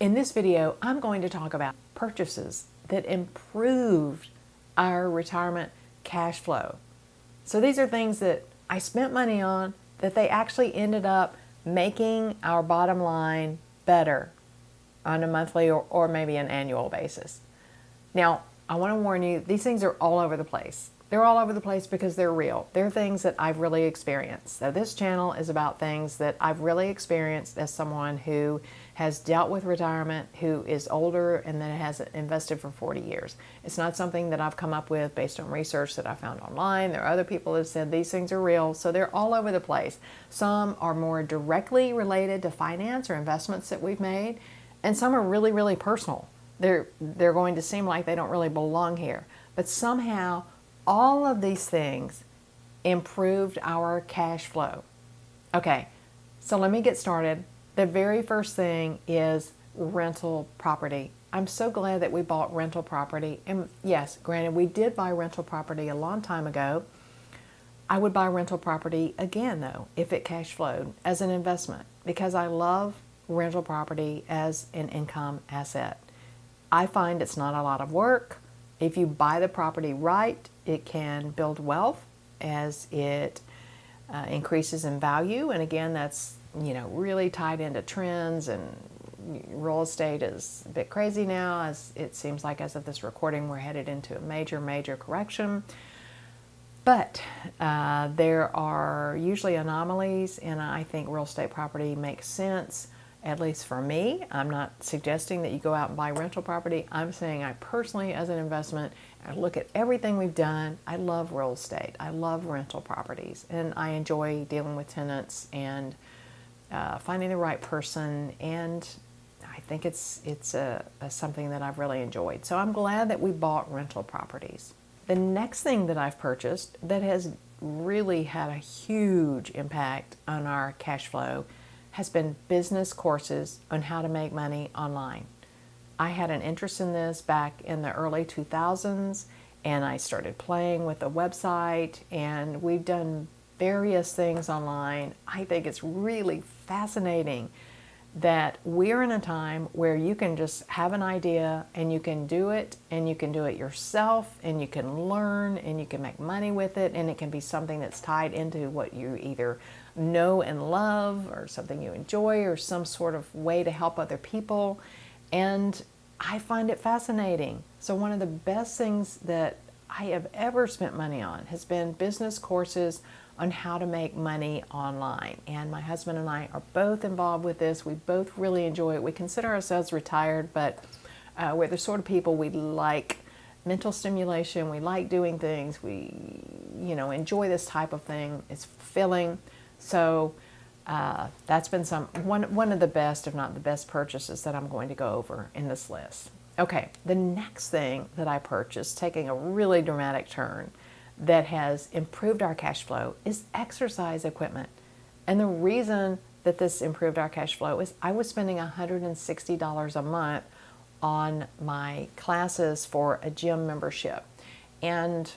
In this video, I'm going to talk about purchases that improved our retirement cash flow. So these are things that I spent money on that they actually ended up making our bottom line better on a monthly or maybe an annual basis. Now, I want to warn you, these things are all over the place. They're all over the place because they're real. They're things that I've really experienced. So this channel is about things that I've really experienced as someone who has dealt with retirement, who is older and that has invested for 40 years. It's not something that I've come up with based on research that I found online. There are other people that have said these things are real, so they're all over the place. Some are more directly related to finance or investments that we've made, and some are really, really personal. They're going to seem like they don't really belong here, but somehow all of these things improved our cash flow. Okay, so let me get started. The very first thing is rental property. I'm so glad that we bought rental property. And yes, granted, we did buy rental property a long time ago. I would buy rental property again, though, if it cash flowed as an investment, because I love rental property as an income asset. I find it's not a lot of work. If you buy the property right, it can build wealth as it increases in value. And again, that's really tied into trends, and real estate is a bit crazy now, as it seems like as of this recording we're headed into a major correction. But there are usually anomalies, and I think real estate property makes sense, at least for me. I'm not suggesting that you go out and buy rental property. I'm saying I personally, as an investment, I look at everything we've done. I love real estate. I love rental properties, and I enjoy dealing with tenants and finding the right person, and I think it's something that I've really enjoyed. So I'm glad that we bought rental properties. The next thing that I've purchased that has really had a huge impact on our cash flow has been business courses on how to make money online. I had an interest in this back in the early 2000s, and I started playing with the website, and we've done various things online. I think it's really fascinating that we're in a time where you can just have an idea and you can do it, and you can do it yourself, and you can learn, and you can make money with it, and it can be something that's tied into what you either know and love, or something you enjoy, or some sort of way to help other people. And I find it fascinating. So one of the best things that I have ever spent money on has been business courses on how to make money online. And my husband and I are both involved with this. We both really enjoy it. We consider ourselves retired, but we're the sort of people, we like mental stimulation. We like doing things. We, enjoy this type of thing. It's fulfilling. So that's been one of the best, if not the best, purchases that I'm going to go over in this list. Okay, the next thing that I purchased, taking a really dramatic turn, that has improved our cash flow is exercise equipment. And the reason that this improved our cash flow is I was spending $160 a month on my classes for a gym membership. And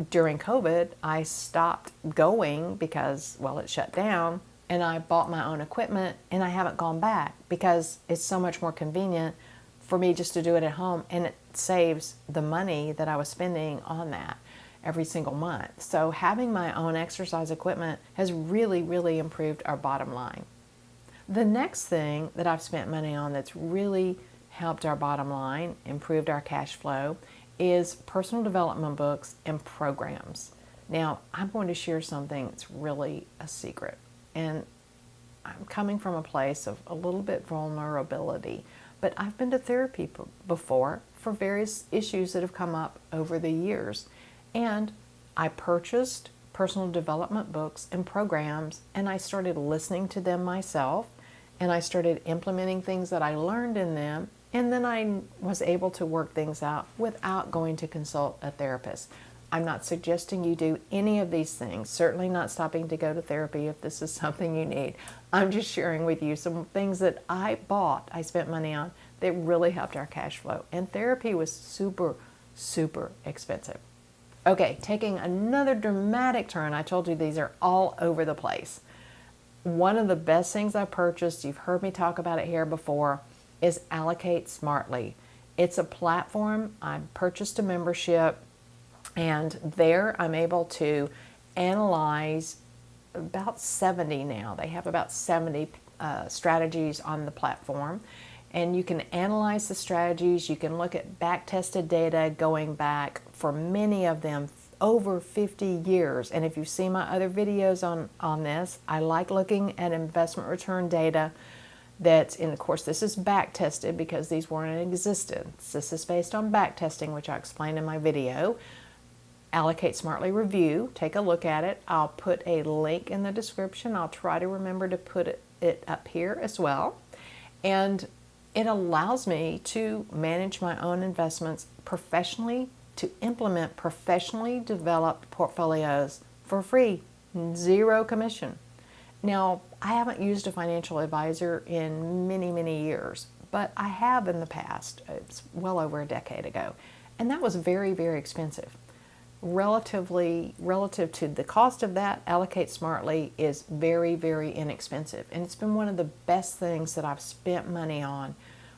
during COVID, I stopped going because, it shut down, and I bought my own equipment, and I haven't gone back because it's so much more convenient for me just to do it at home, and it saves the money that I was spending on that every single month. So having my own exercise equipment has really, really improved our bottom line. The next thing that I've spent money on that's really helped our bottom line, improved our cash flow, is personal development books and programs. Now, I'm going to share something that's really a secret, and I'm coming from a place of a little bit vulnerability, but I've been to therapy before for various issues that have come up over the years. And I purchased personal development books and programs, and I started listening to them myself, and I started implementing things that I learned in them, and then I was able to work things out without going to consult a therapist. I'm not suggesting you do any of these things, certainly not stopping to go to therapy if this is something you need. I'm just sharing with you some things that I spent money on that really helped our cash flow. And therapy was super, super expensive. Okay, taking another dramatic turn, I told you these are all over the place. One of the best things I purchased, you've heard me talk about it here before, is Allocate Smartly. It's a platform. I purchased a membership, and there I'm able to analyze about 70 now. They have about 70 strategies on the platform, and you can analyze the strategies. You can look at back-tested data going back for many of them over 50 years. And if you see my other videos on this, I like looking at investment return data that's in, of course, this is back-tested because these weren't in existence. This is based on back-testing, which I explained in my video. Allocate Smartly review. Take a look at it. I'll put a link in the description. I'll try to remember to put it up here as well. And it allows me to manage my own investments professionally, to implement professionally developed portfolios for free, 0 commission. Now, I haven't used a financial advisor in many, many years, but I have in the past. It's well over a decade ago. And that was very, very expensive. Relative to the cost of that, Allocate Smartly is very, very inexpensive. And it's been one of the best things that I've spent money on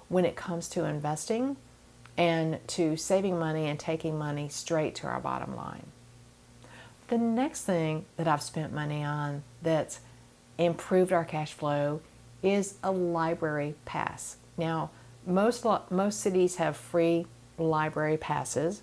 when it comes to investing and to saving money and taking money straight to our bottom line. The next thing that I've spent money on that's improved our cash flow is a library pass. Now, most cities have free library passes.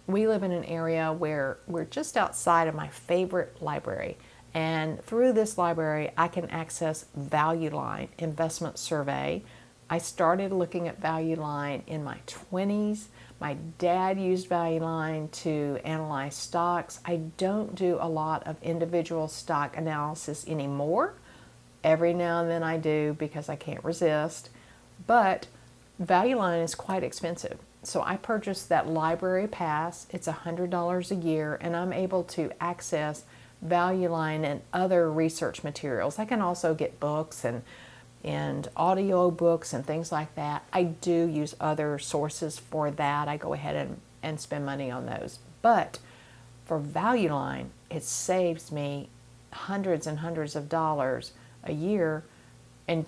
We live in an area where we're just outside of my favorite library, and through this library I can access Value Line investment survey. I started looking at Value Line in my 20s. My dad used Value Line to analyze stocks. I don't do a lot of individual stock analysis anymore. Every now and then I do because I can't resist, but Value Line is quite expensive. So I purchased that library pass. It's $100 a year, and I'm able to access Value Line and other research materials. I can also get books and audio books and things like that. I do use other sources for that. I go ahead and spend money on those. But for Value Line, it saves me hundreds and hundreds of dollars a year, and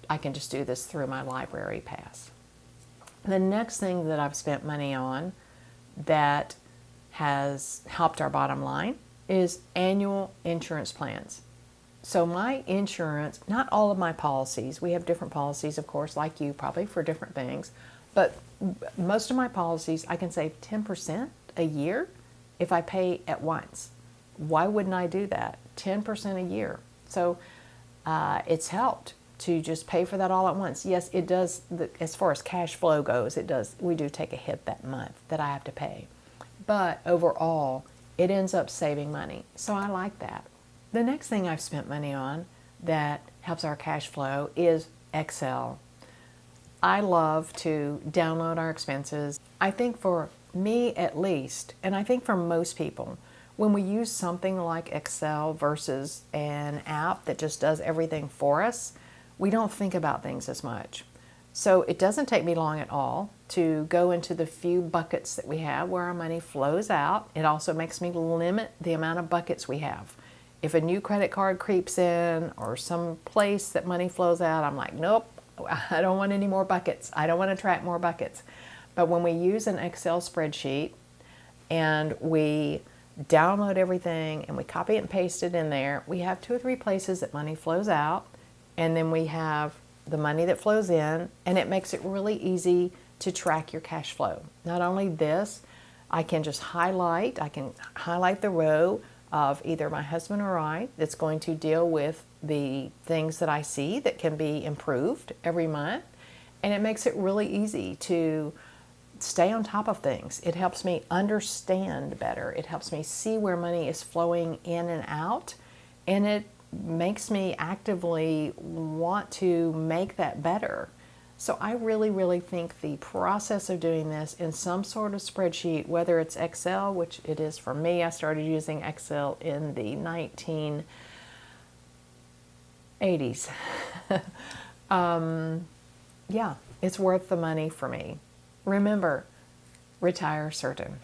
I can just do this through my library pass. The next thing that I've spent money on that has helped our bottom line is annual insurance plans. So my insurance, not all of my policies, we have different policies, of course, like you probably for different things, but most of my policies I can save 10% a year if I pay at once. Why wouldn't I do that? 10% a year. So it's helped to just pay for that all at once. Yes, it does, as far as cash flow goes, it does. We do take a hit that month that I have to pay. But overall, it ends up saving money. So I like that. The next thing I've spent money on that helps our cash flow is Excel. I love to download our expenses. I think for me at least, and I think for most people, when we use something like Excel versus an app that just does everything for us, we don't think about things as much. So it doesn't take me long at all to go into the few buckets that we have where our money flows out. It also makes me limit the amount of buckets we have. If a new credit card creeps in or some place that money flows out, I'm like, nope, I don't want any more buckets. I don't want to track more buckets. But when we use an Excel spreadsheet and we download everything and we copy and paste it in there, we have 2 or 3 places that money flows out, and then we have the money that flows in, and it makes it really easy to track your cash flow. Not only this, I can highlight the row of either my husband or I that's going to deal with the things that I see that can be improved every month, and it makes it really easy to stay on top of things. It helps me understand better. It helps me see where money is flowing in and out, and it makes me actively want to make that better. So I really, really think the process of doing this in some sort of spreadsheet, whether it's Excel, which it is for me, I started using Excel in the 1980s. Yeah, it's worth the money for me. Remember, retire certain.